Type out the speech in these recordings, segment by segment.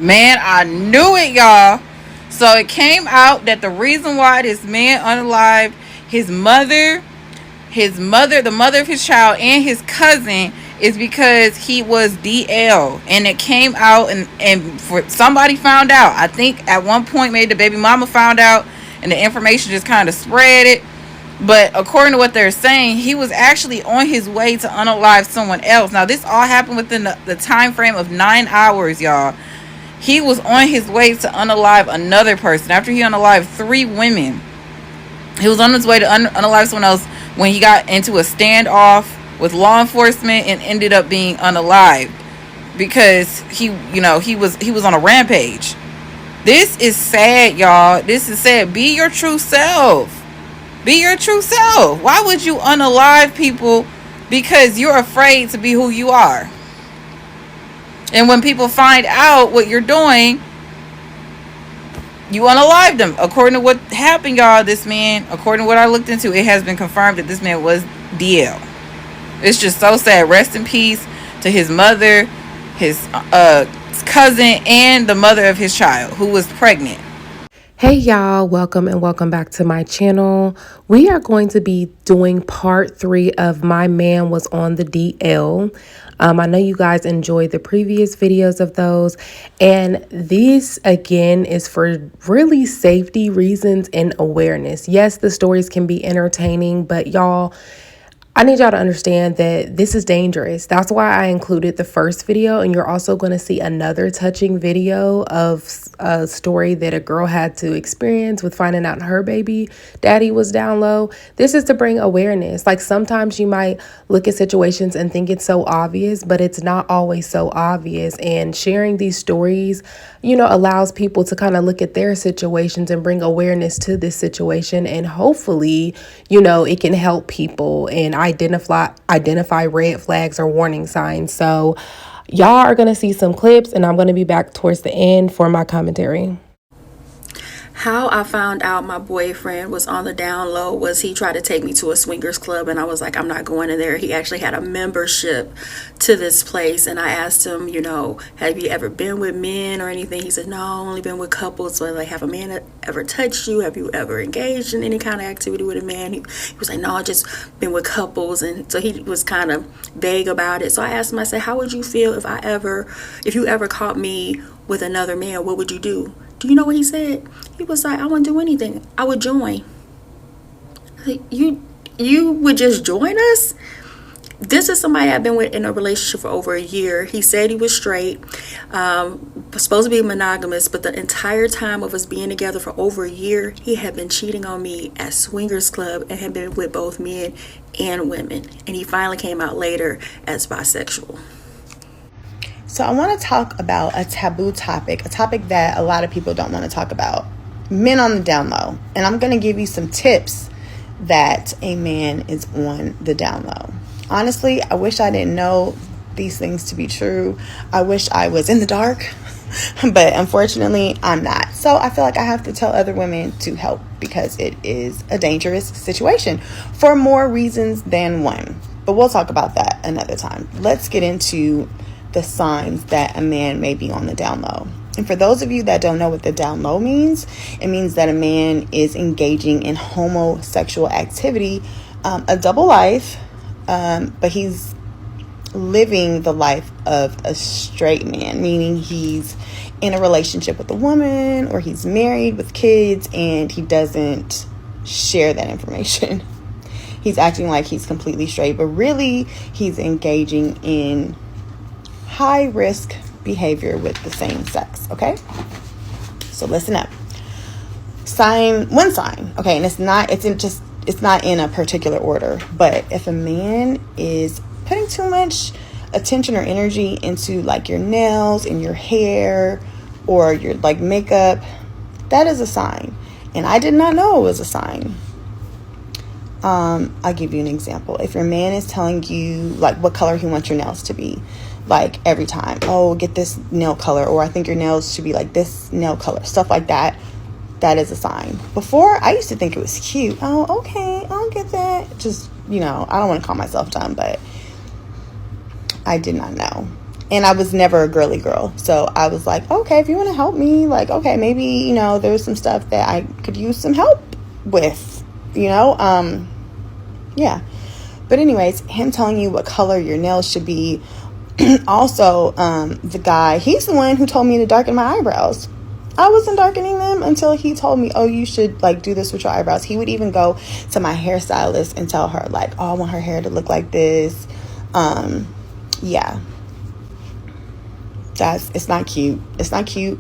Man, I knew it, y'all. So it came out that the reason why this man unalived the mother of his child, and his cousin is because he was DL. And it came out, and for somebody found out. I think at one point maybe the baby mama found out, and the information just kind of spread it. But according to what they're saying, he was actually on his way to unalive someone else. Now, this all happened within the time frame of 9 hours, y'all. He was on his way to unalive another person after he unalived 3 women. He was on his way to unalive someone else when he got into a standoff with law enforcement and ended up being unalived because he was on a rampage. This is sad, y'all. This is sad. Be your true self. Be your true self. Why would you unalive people because you're afraid to be who you are? And when people find out what you're doing, you unalive them. According to what happened, y'all, this man, according to what I looked into, it has been confirmed that this man was DL. It's just so sad. Rest in peace to his mother, his cousin, and the mother of his child who was pregnant. Hey y'all, welcome back to my channel. We are going to be doing part 3 of My Man Was on the DL. I know you guys enjoyed the previous videos of those, and this again is for really safety reasons and awareness. Yes, the stories can be entertaining, but y'all, I need y'all to understand that this is dangerous. That's why I included the first video, and you're also going to see another touching video of a story that a girl had to experience with finding out her baby daddy was down low. This is to bring awareness. Like, sometimes you might look at situations and think it's so obvious, but it's not always so obvious. And sharing these stories, allows people to kind of look at their situations and bring awareness to this situation. And hopefully, it can help people and identify red flags or warning signs. So y'all are going to see some clips, and I'm going to be back towards the end for my commentary. How I found out my boyfriend was on the down low was he tried to take me to a swingers club, and I was like, I'm not going in there. He actually had a membership to this place, and I asked him, have you ever been with men or anything? He said, no, I've only been with couples. But like, have a man ever touched you? Have you ever engaged in any kind of activity with a man? He was like, no, I just been with couples. And so he was kind of vague about it. So I asked him, I said, how would you feel if you ever caught me with another man? What would you do? Do you know what he said? He was like, I wouldn't do anything. I would join. Like, you would just join us? This is somebody I've been with in a relationship for over a year. He said he was straight, supposed to be monogamous, but the entire time of us being together for over a year, he had been cheating on me at swingers club and had been with both men and women. And he finally came out later as bisexual. So I want to talk about a taboo topic, a topic that a lot of people don't want to talk about. Men on the down low. And I'm going to give you some tips that a man is on the down low. Honestly, I wish I didn't know these things to be true. I wish I was in the dark, but unfortunately I'm not. So I feel like I have to tell other women to help because it is a dangerous situation for more reasons than one. But we'll talk about that another time. Let's get into the signs that a man may be on the down low. And for those of you that don't know what the down low means, it means that a man is engaging in homosexual activity, a double life, but he's living the life of a straight man, meaning he's in a relationship with a woman or he's married with kids and he doesn't share that information. He's acting like he's completely straight, but really he's engaging in high risk behavior with the same sex. Okay, so listen up. One sign, okay, and it's not in a particular order, but if a man is putting too much attention or energy into like your nails and your hair or your like makeup, that is a sign. And I did not know it was a sign. I'll give you an example. If your man is telling you like what color he wants your nails to be, like every time, oh, get this nail color, or I think your nails should be like this nail color, stuff like that, that is a sign. Before, I used to think it was cute. Oh, okay, I'll get that. Just, I don't want to call myself dumb, but I did not know. And I was never a girly girl. So I was like, okay, if you want to help me, like, okay, maybe, you know, there's some stuff that I could use some help with, you know? Yeah. But anyways, him telling you what color your nails should be. Also, the guy, he's the one who told me to darken my eyebrows. I wasn't darkening them until he told me, oh, you should like do this with your eyebrows. He would even go to my hairstylist and tell her like, oh, I want her hair to look like this. Yeah. It's not cute. It's not cute.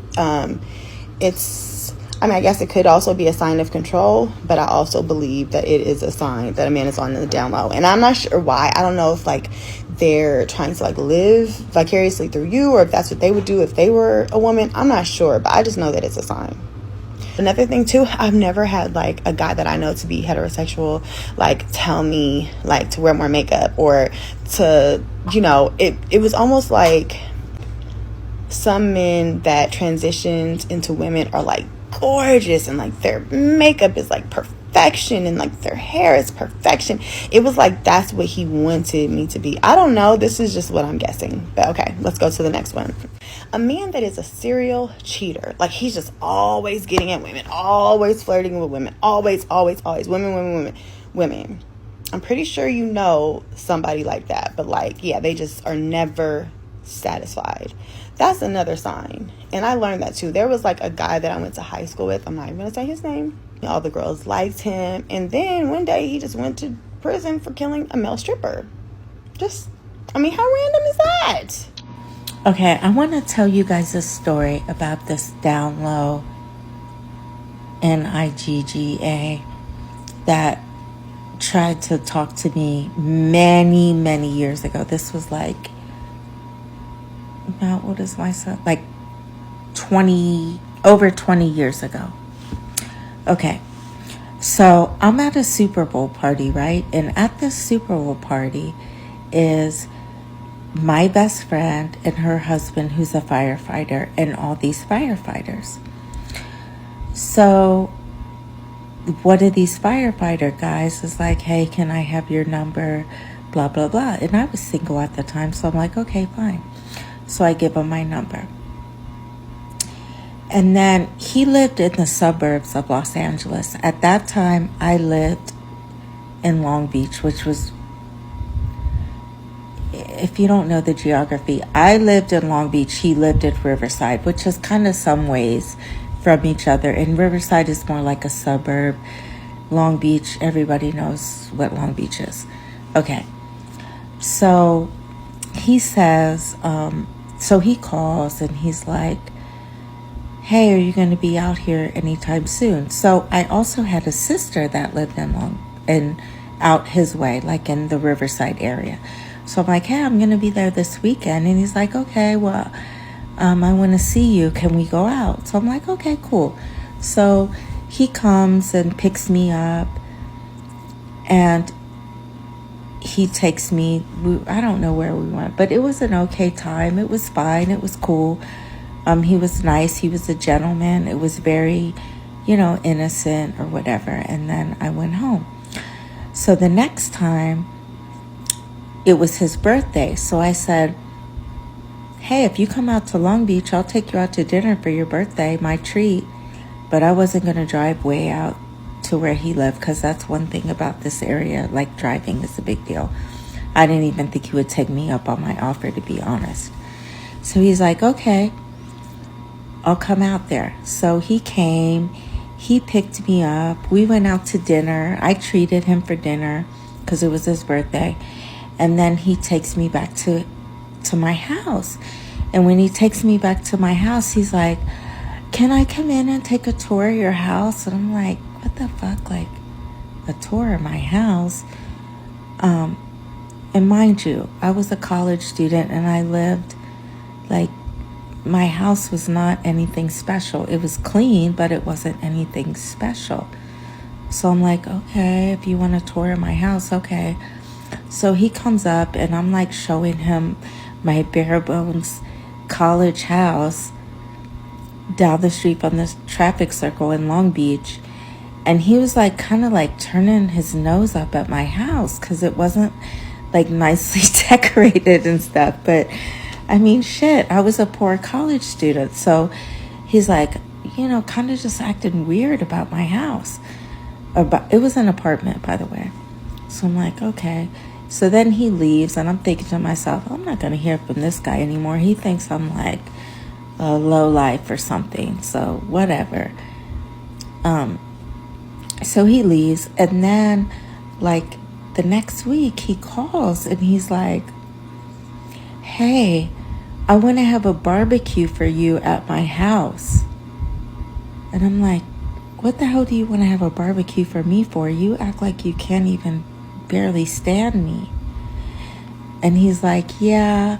I mean, I guess it could also be a sign of control, but I also believe that it is a sign that a man is on the down low. And I'm not sure why. I don't know if like they're trying to like live vicariously through you, or if that's what they would do if they were a woman. I'm not sure, but I just know that it's a sign. Another thing too, I've never had like a guy that I know to be heterosexual like tell me like to wear more makeup, or to, you know, it was almost like some men that transitioned into women are like gorgeous, and like their makeup is like perfection, and like their hair is perfection. It was like that's what he wanted me to be. I don't know, this is just what I'm guessing. But okay, let's go to the next one. A man that is a serial cheater, like he's just always getting at women, always flirting with women, always women. I'm pretty sure you know somebody like that, but like, yeah, they just are never satisfied. That's another sign. And I learned that too. There was like a guy that I went to high school with. I'm not even gonna say his name. All the girls liked him, and then one day he just went to prison for killing a male stripper. Just, I mean, how random is that? Okay, I want to tell you guys a story about this down low NIGGA that tried to talk to me many years ago. This was like, about, what is my son? Like over 20 years ago. Okay, so I'm at a Super Bowl party, right? And at this Super Bowl party is my best friend and her husband, who's a firefighter, and all these firefighters. So one of these firefighter guys is like, hey, can I have your number? Blah, blah, blah. And I was single at the time, so I'm like, okay, fine. So I give him my number. And then he lived in the suburbs of Los Angeles. At that time, I lived in Long Beach, which was, if you don't know the geography, I lived in Long Beach, he lived in Riverside, which is kind of some ways from each other. And Riverside is more like a suburb. Long Beach, everybody knows what Long Beach is. Okay. So he says, so he calls and he's like, hey, are you going to be out here anytime soon? So I also had a sister that lived out his way, like in the Riverside area. So I'm like, hey, I'm going to be there this weekend. And he's like, okay, well, I want to see you. Can we go out? So I'm like, okay, cool. So he comes and picks me up, and he takes me, I don't know where we went, but it was an okay time. It was fine. It was cool. He was nice. He was a gentleman. It was very, innocent or whatever. And then I went home. So the next time, it was his birthday. So I said, hey, if you come out to Long Beach, I'll take you out to dinner for your birthday, my treat. But I wasn't going to drive way out to where he lived, because that's one thing about this area, like driving is a big deal. I didn't even think he would take me up on my offer, to be honest. So he's like, okay, I'll come out there. So he came, he picked me up, we went out to dinner. I treated him for dinner because it was his birthday. And then he takes me back to my house. And when he takes me back to my house, he's like, can I come in and take a tour of your house? And I'm like, what the fuck? Like, a tour of my house? And mind you, I was a college student, and I lived, like, my house was not anything special. It was clean, but it wasn't anything special. So I'm like, okay, if you want a tour of my house, okay. So he comes up, and I'm like showing him my bare bones college house down the street from this traffic circle in Long Beach. And he was like kind of like turning his nose up at my house because it wasn't like nicely decorated and stuff. But I mean, shit, I was a poor college student. So he's like, kind of just acting weird about my house. It was an apartment, by the way. So I'm like, okay. So then he leaves, and I'm thinking to myself, I'm not going to hear from this guy anymore. He thinks I'm like a low life or something. So whatever. So he leaves, and then like the next week he calls and he's like, hey, I want to have a barbecue for you at my house. And I'm like, what the hell do you want to have a barbecue for me for? You act like you can't even barely stand me. And he's like, yeah,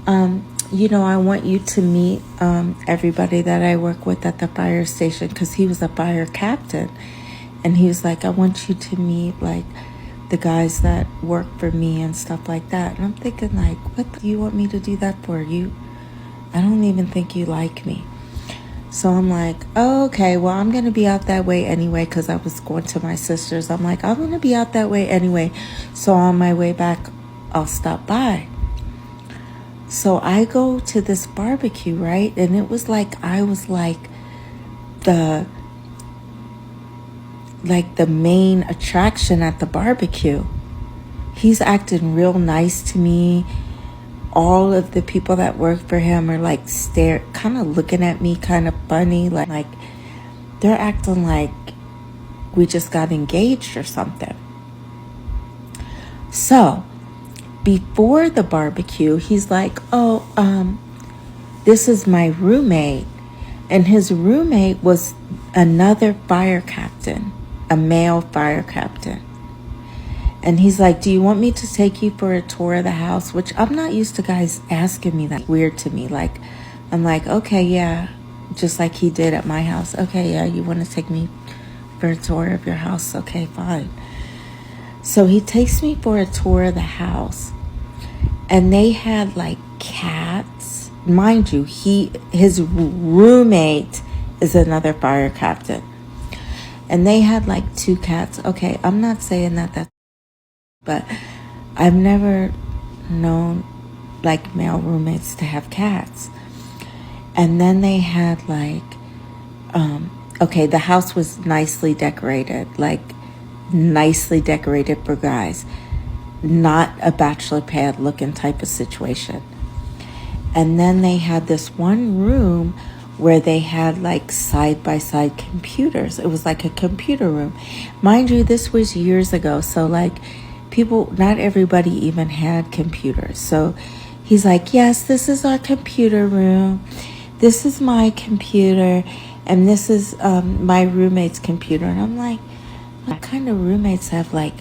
I want you to meet everybody that I work with at the fire station, because he was a fire captain. And he was like, I want you to meet like the guys that work for me and stuff like that. And I'm thinking like, what do you want me to do that for? I don't even think you like me. So I'm like, oh, okay, well, I'm going to be out that way anyway, because I was going to my sister's. I'm like, I'm going to be out that way anyway. So on my way back, I'll stop by. So I go to this barbecue, right? And it was like, I was like the main attraction at the barbecue. He's acting real nice to me. All of the people that work for him are like kind of looking at me kind of funny. Like they're acting like we just got engaged or something. So before the barbecue, he's like, oh, this is my roommate. And his roommate was another fire captain, a male fire captain. And he's like, do you want me to take you for a tour of the house? Which I'm not used to guys asking me that. Weird to me. Like, I'm like, okay, yeah. Just like he did at my house. Okay, yeah, you want to take me for a tour of your house? Okay, fine. So he takes me for a tour of the house. And they had like cats. Mind you, his roommate is another fire captain. And they had like 2 cats. Okay, I'm not saying that but I've never known like male roommates to have cats. And then they had like, the house was nicely decorated for guys, not a bachelor pad looking type of situation. And then they had this one room where they had like side-by-side computers. It was like a computer room. Mind you, this was years ago. So like not everybody even had computers. So he's like, yes, this is our computer room. This is my computer. And this is my roommate's computer. And I'm like, what kind of roommates have like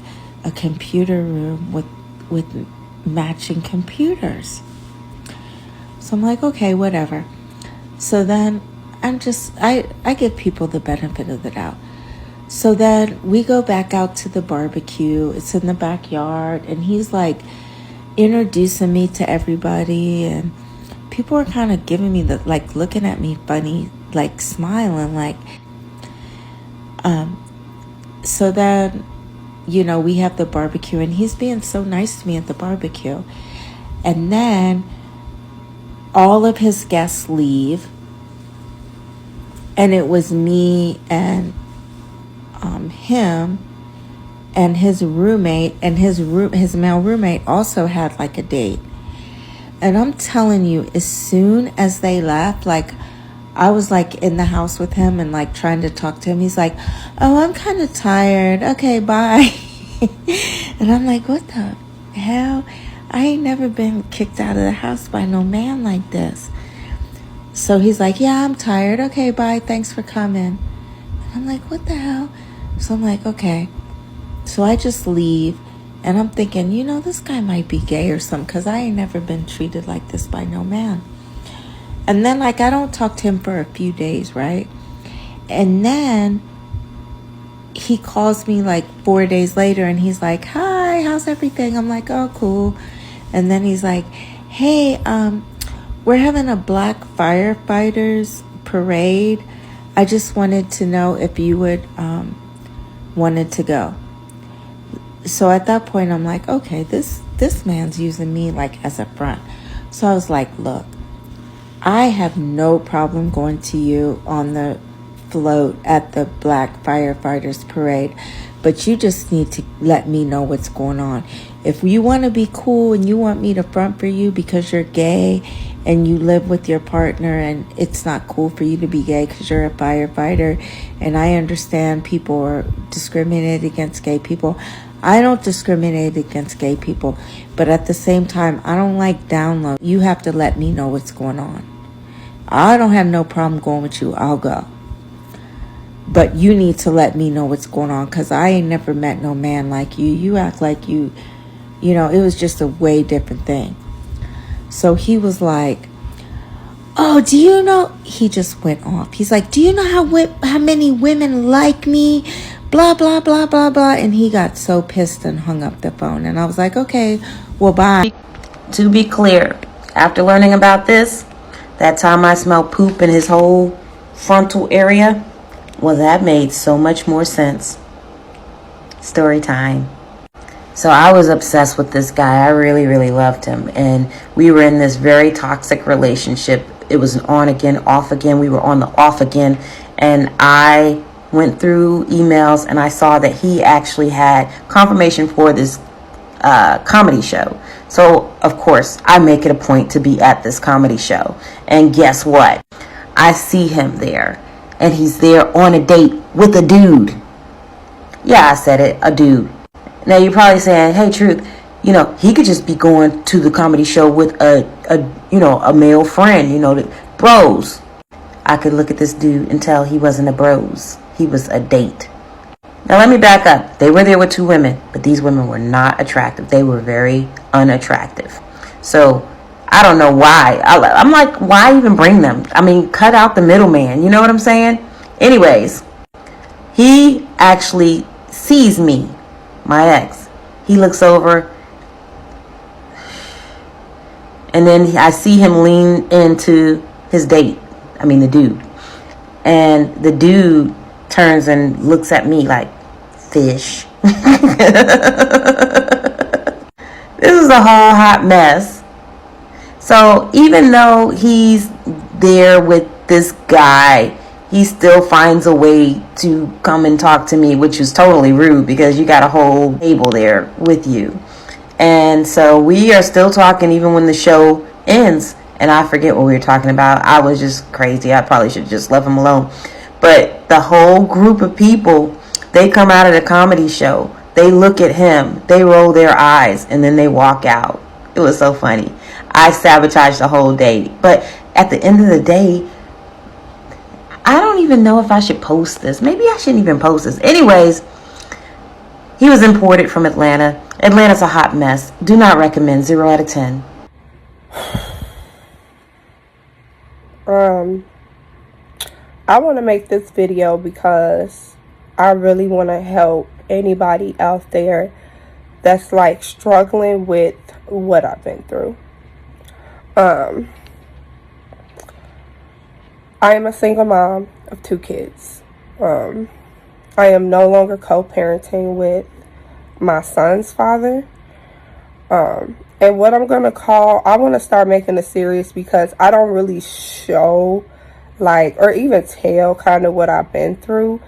a computer room with matching computers? So I'm like, okay, whatever. So then I give people the benefit of the doubt. So then we go back out to the barbecue. It's in the backyard. And he's like introducing me to everybody. And people are kind of giving me looking at me funny, like smiling, like, so then, we have the barbecue. And he's being so nice to me at the barbecue. And then all of his guests leave. And it was me and him and his roommate, and his male roommate also had like a date. And I'm telling you, as soon as they left, like I was like in the house with him and like trying to talk to him. He's like, oh, I'm kind of tired. Okay, bye. And I'm like, what the hell? I ain't never been kicked out of the house by no man like this. So he's like, yeah, I'm tired. Okay, bye. Thanks for coming. And I'm like, what the hell? So I'm like, okay. So I just leave. And I'm thinking, this guy might be gay or something, because I ain't never been treated like this by no man. And then, I don't talk to him for a few days, right? And then he calls me 4 days later, and he's like, hi, how's everything? I'm like, oh, cool. And then he's like, hey, we're having a black firefighters parade. I just wanted to know if you would wanted to go. So at that point, I'm like, okay, this man's using me as a front. So I was like, look, I have no problem going to you on the float at the Black Firefighters Parade, but you just need to let me know what's going on. If you want to be cool and you want me to front for you because you're gay and you live with your partner and it's not cool for you to be gay because you're a firefighter, and I understand people are discriminated against gay people. I don't discriminate against gay people, but at the same time, I don't like down low. You have to let me know what's going on. I don't have no problem going with you. I'll go. But you need to let me know what's going on, because I ain't never met no man like you. You act like you know, it was just a way different thing. So he was like, oh, do you know? He just went off. He's like, do you know how many women like me? Blah, blah, blah, blah, blah. And he got so pissed and hung up the phone. And I was like, okay, well, bye. To be clear, after learning about this, that time I smelled poop in his whole frontal area, well, that made so much more sense. Story time. So I was obsessed with this guy. I really, really loved him. And we were in this very toxic relationship. It was an on again, off again. We were on the off again. And I went through emails and I saw that he actually had confirmation for this comedy show. So, of course, I make it a point to be at this comedy show. And guess what? I see him there. And he's there on a date with a dude. Yeah, I said it, a dude. Now you're probably saying, hey, Truth, you know, he could just be going to the comedy show with a male friend, you know, the bros. I could look at this dude and tell he wasn't a bros. He was a date. Now let me back up. They were there with two women, but these women were not attractive. They were very unattractive. So I don't know why. I'm like, why even bring them? I mean, cut out the middleman. You know what I'm saying? Anyways, he actually sees me, my ex. He looks over, and then I see him lean into his date. I mean, the dude. And the dude turns and looks at me like, fish. This is a whole hot mess. So even though he's there with this guy, he still finds a way to come and talk to me, which is totally rude because you got a whole table there with you. And so we are still talking even when the show ends. And I forget what we were talking about. I was just crazy. I probably should have just left him alone. But the whole group of people, they come out of the comedy show. They look at him. They roll their eyes. And then they walk out. It was so funny. I sabotaged the whole date. But at the end of the day, I don't even know if I should post this. Maybe I shouldn't even post this. Anyways, he was imported from Atlanta. Atlanta's a hot mess. Do not recommend. 0 out of 10. I want to make this video because I really want to help anybody out there that's like struggling with what I've been through. I am a single mom of 2 kids. I am no longer co-parenting with my son's father. And what I'm going to I want to start making a series because I don't really show like, or even tell kind of what I've been through.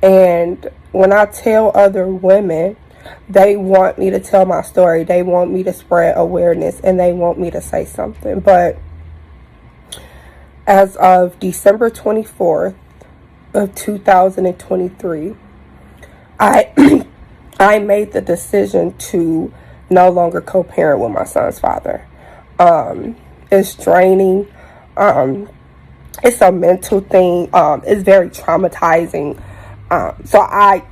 And when I tell other women, they want me to tell my story. They want me to spread awareness and they want me to say something. But as of December 24th of 2023, I made the decision to no longer co-parent with my son's father. It's draining. It's a mental thing. It's very traumatizing. So I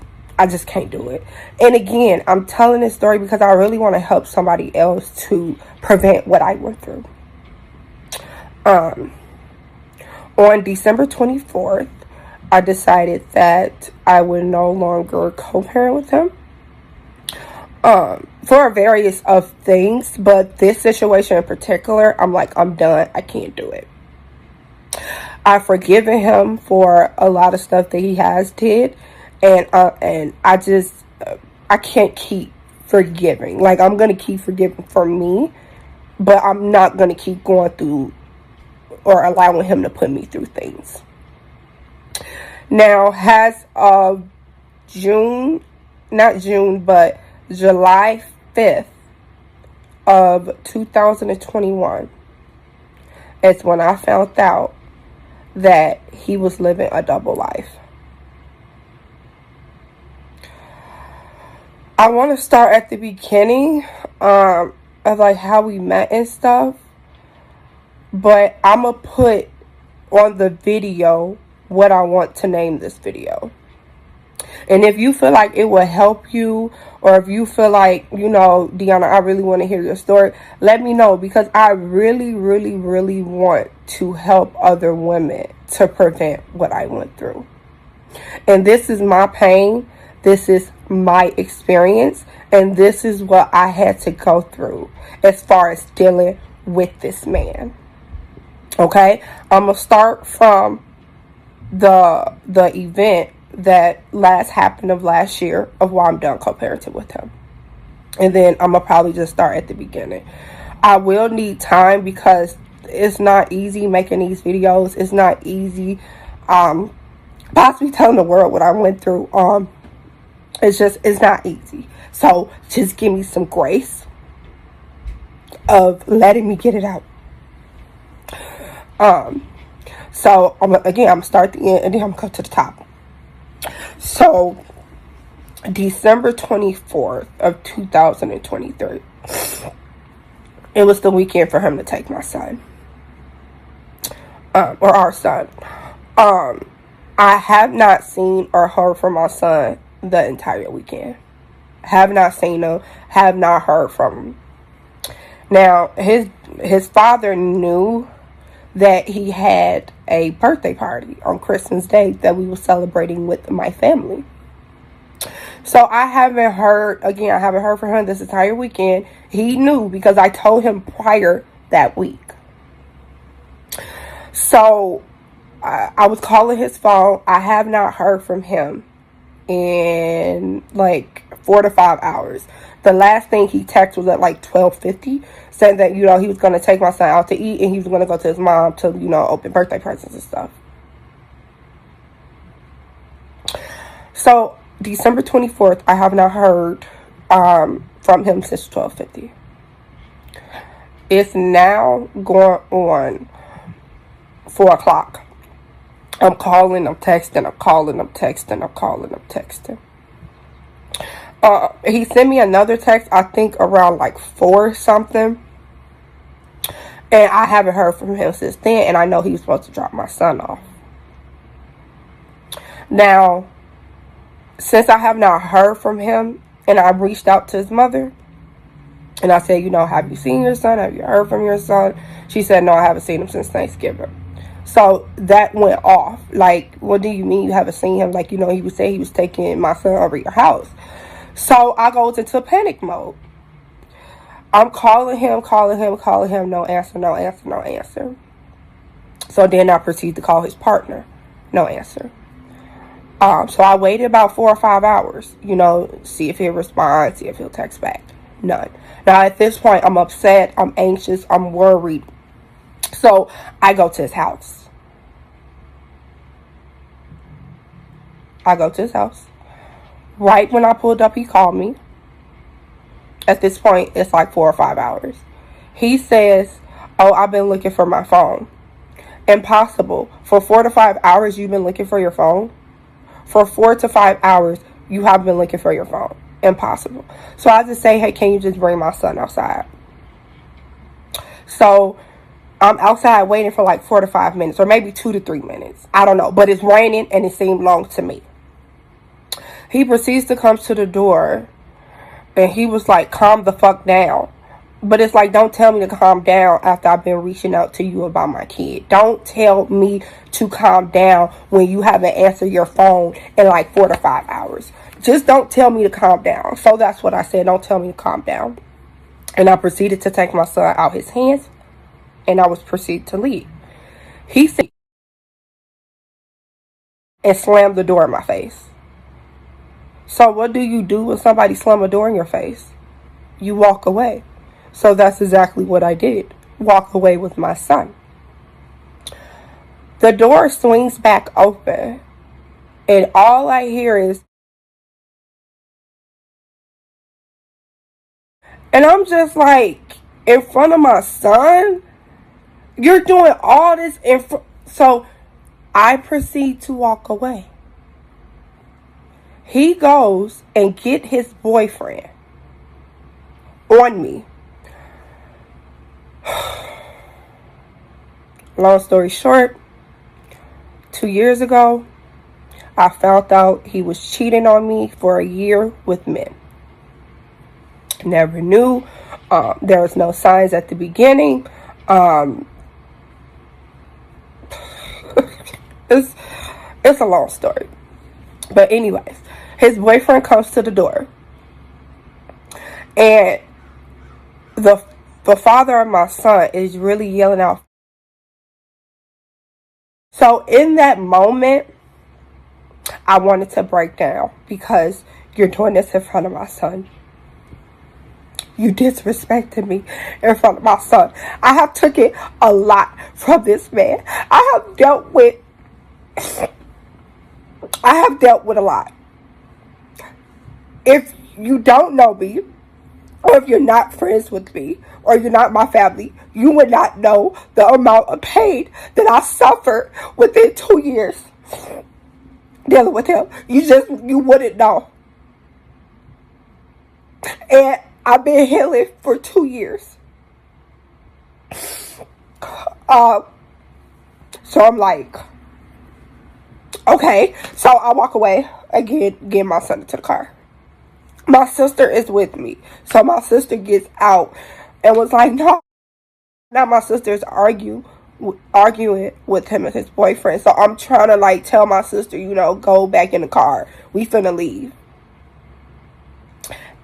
just can't do it. And again, I'm telling this story because I really want to help somebody else to prevent what I went through. On December 24th, I decided that I would no longer co-parent with him. For various of things, but this situation in particular, I'm like, I'm done. I can't do it. I've forgiven him for a lot of stuff that he has did, and I can't keep forgiving. Like, I'm gonna keep forgiving for me, but I'm not going to keep going through or allowing him to put me through things. Now, as of July 5th of 2021 is when I found out that he was living a double life. I want to start at the beginning of like how we met and stuff, but I'm going to put on the video what I want to name this video. And if you feel like it will help you, or if you feel like, you know, Deanna, I really want to hear your story, let me know, because I really, really, really want to help other women to prevent what I went through. And this is my pain. This is my experience. And this is what I had to go through as far as dealing with this man. Okay? I'm going to start from the event that happened of last year of why I'm done co-parenting with him. And then I'm going to probably just start at the beginning. I will need time because it's not easy making these videos. It's not easy possibly telling the world what I went through. It's not easy. So just give me some grace of letting me get it out. So I'm going to start at the end and then I'm going to go to the top. So December 24th of 2023, it was the weekend for him to take my son, or our son. I have not seen or heard from my son the entire weekend. Have not seen him, have not heard from him. Now, his father knew that he had a birthday party on Christmas Day that we were celebrating with my family. So I haven't heard from him this entire weekend. He knew because I told him prior that week. So I was calling his phone. I have not heard from him in like 4 to 5 hours. The last thing he texted was at like 12:50, saying that, you know, he was going to take my son out to eat and he was going to go to his mom to, you know, open birthday presents and stuff. So December 24th, I have not heard from him since 12:50. It's now going on 4 o'clock. I'm calling, I'm texting, I'm calling, I'm texting, I'm calling, I'm texting. He sent me another text, I think around like 4 something. And I haven't heard from him since then. And I know he was supposed to drop my son off. Now, since I have not heard from him, and I reached out to his mother, and I said, you know, have you seen your son? Have you heard from your son? She said, no, I haven't seen him since Thanksgiving. So that went off. Like, what do you mean you haven't seen him? Like, you know, he was saying he was taking my son over your house. So I goes into panic mode. I'm calling him. No answer. So then I proceed to call his partner. No answer. So I waited about 4 or 5 hours, you know, see if he'll respond, see if he'll text back. None. Now at this point, I'm upset, I'm anxious, I'm worried. So I go to his house. Right when I pulled up, he called me. At this point, it's like 4 or 5 hours. He says, oh, I've been looking for my phone. Impossible. For 4 to 5 hours, you've been looking for your phone? For 4 to 5 hours, you have been looking for your phone. Impossible. So I just say, hey, can you just bring my son outside? So I'm outside waiting for like 4 to 5 minutes, or maybe 2 to 3 minutes. I don't know. But it's raining and it seemed long to me. He proceeds to come to the door and he was like, calm the fuck down. But it's like, don't tell me to calm down after I've been reaching out to you about my kid. Don't tell me to calm down when you haven't answered your phone in like 4 to 5 hours. Just don't tell me to calm down. So that's what I said. Don't tell me to calm down. And I proceeded to take my son out his hands. And I was proceeded to leave. He said, and slammed the door in my face. So what do you do when somebody slams a door in your face? You walk away. So that's exactly what I did. Walk away with my son. The door swings back open, and all I hear is, and I'm just like, in front of my son? You're doing all this so I proceed to walk away. He goes and get his boyfriend on me. Long story short, 2 years ago, I found out he was cheating on me for a year with men. Never knew. There was no signs at the beginning. It's a long story. But anyways, his boyfriend comes to the door. And the father of my son is really yelling out. So in that moment, I wanted to break down because you're doing this in front of my son. You disrespected me in front of my son. I have taken a lot from this man. I have dealt with a lot. If you don't know me, or if you're not friends with me, or you're not my family, you would not know the amount of pain that I suffered within 2 years dealing with him. You wouldn't know. And I've been healing for 2 years. So I'm like, okay. So I walk away again, get my son into the car. My sister is with me. So my sister gets out and was like, no. Now my sister's arguing with him and his boyfriend. So I'm trying to like tell my sister, go back in the car. We finna leave.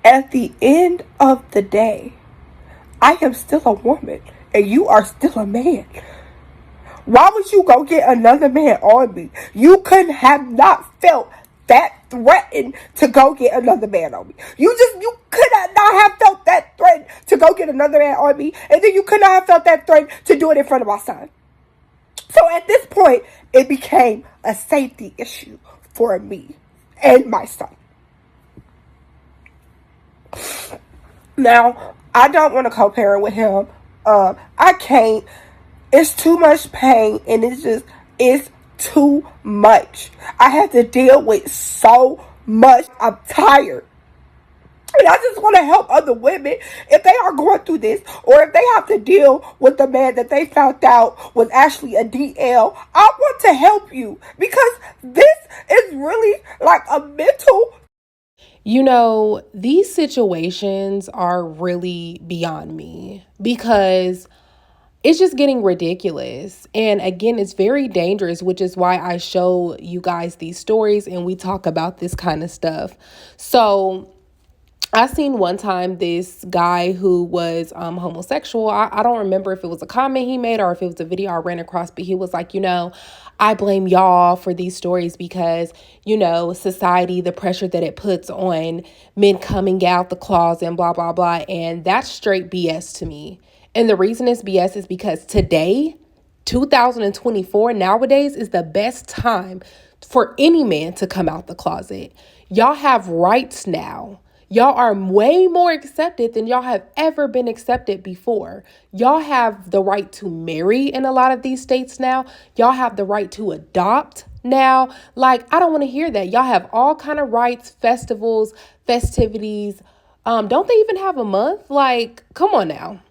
At the end of the day, I am still a woman and you are still a man. Why would you go get another man on me? You couldn't have not felt that threatened to go get another man on me. You could not have felt that threatened to go get another man on me. And then you could not have felt that threatened to do it in front of my son. So at this point, it became a safety issue for me and my son. Now, I don't want to co-parent with him. I can't. It's too much pain, and it's too much. I have to deal with so much. I'm tired. And I just want to help other women if they are going through this, or if they have to deal with the man that they found out was actually a DL. I want to help you because this is really like a mental. These situations are really beyond me because it's just getting ridiculous. And again, it's very dangerous, which is why I show you guys these stories and we talk about this kind of stuff. So I seen one time this guy who was homosexual. I don't remember if it was a comment he made or if it was a video I ran across, but he was like, I blame y'all for these stories because, society, the pressure that it puts on men coming out the closet and blah, blah, blah. And that's straight BS to me. And the reason it's BS is because today, 2024, nowadays is the best time for any man to come out the closet. Y'all have rights now. Y'all are way more accepted than y'all have ever been accepted before. Y'all have the right to marry in a lot of these states now. Y'all have the right to adopt now. Like, I don't want to hear that. Y'all have all kind of rights, festivals, festivities. Don't they even have a month? Like, come on now.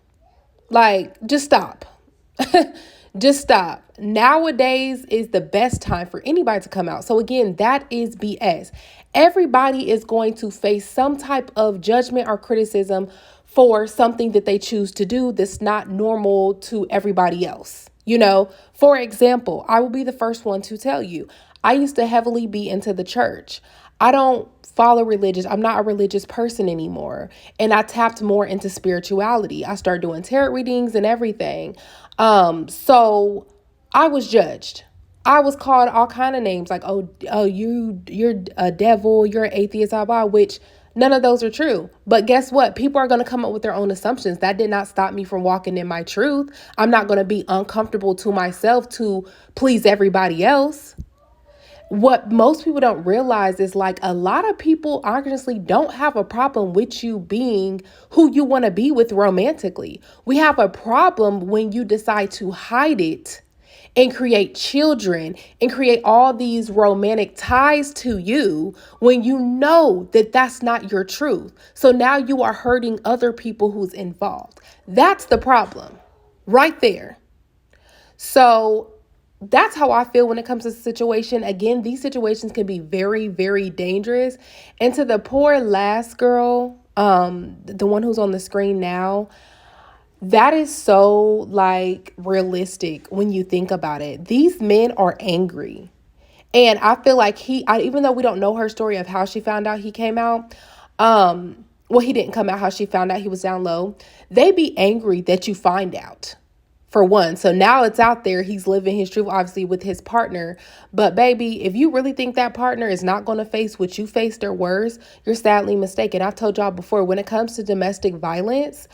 Like, just stop. Just stop. Nowadays is the best time for anybody to come out. So again, that is BS. Everybody is going to face some type of judgment or criticism for something that they choose to do that's not normal to everybody else. For example, I will be the first one to tell you, I used to heavily be into the church. I don't follow religious. I'm not a religious person anymore. And I tapped more into spirituality. I started doing tarot readings and everything. So I was judged. I was called all kind of names like, you're a devil, you're an atheist, blah, blah, which None of those are true. But guess what? People are going to come up with their own assumptions. That did not stop me from walking in my truth. I'm not going to be uncomfortable to myself to please everybody else. What most people don't realize is like a lot of people honestly don't have a problem with you being who you want to be with romantically. We have a problem when you decide to hide it and create children and create all these romantic ties to you when you know that that's not your truth. So now you are hurting other people who's involved. That's the problem right there. So that's how I feel when it comes to the situation. Again, these situations can be very, very dangerous. And to the poor last girl, the one who's on the screen now, that is so like realistic when you think about it. These men are angry. And I feel like even though we don't know her story of how she found out he came out, well, he didn't come out how she found out he was down low. They be angry that you find out, for one. So now it's out there. He's living his truth, obviously, with his partner. But baby, if you really think that partner is not going to face what you faced or worse, you're sadly mistaken. I've told y'all before, when it comes to domestic violence,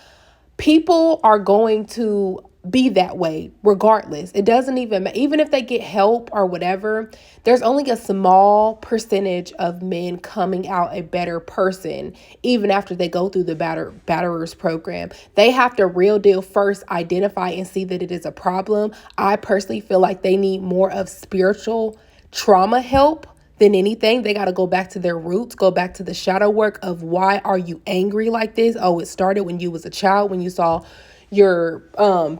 people are going to be that way regardless. It doesn't even if they get help or whatever, there's only a small percentage of men coming out a better person even after they go through the batterers program. They have to real deal first identify and see that it is a problem. I personally feel like they need more of spiritual trauma help than anything. They got to go back to their roots, go back to the shadow work of why are you angry like this? Oh, it started when you was a child, when you saw your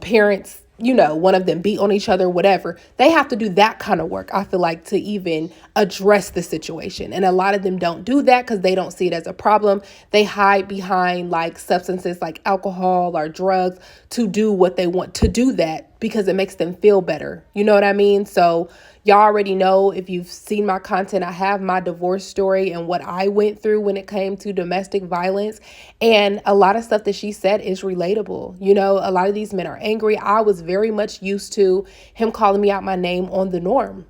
parents, one of them beat on each other, whatever. They have to do that kind of work, I feel like, to even address the situation. And a lot of them don't do that because they don't see it as a problem. They hide behind like substances like alcohol or drugs to do what they want to do, that because it makes them feel better. You know what I mean? So y'all already know, if you've seen my content, I have my divorce story and what I went through when it came to domestic violence. And a lot of stuff that she said is relatable. A lot of these men are angry. I was very much used to him calling me out my name on the norm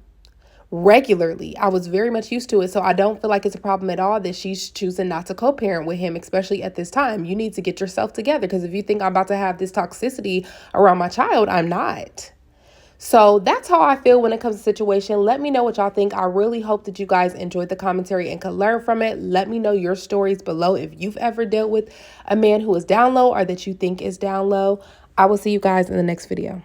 regularly. I was very much used to it. So I don't feel like it's a problem at all that she's choosing not to co-parent with him, especially at this time. You need to get yourself together, because if you think I'm about to have this toxicity around my child, I'm not. So that's how I feel when it comes to the situation. Let me know what y'all think. I really hope that you guys enjoyed the commentary and could learn from it. Let me know your stories below if you've ever dealt with a man who is down low or that you think is down low. I will see you guys in the next video.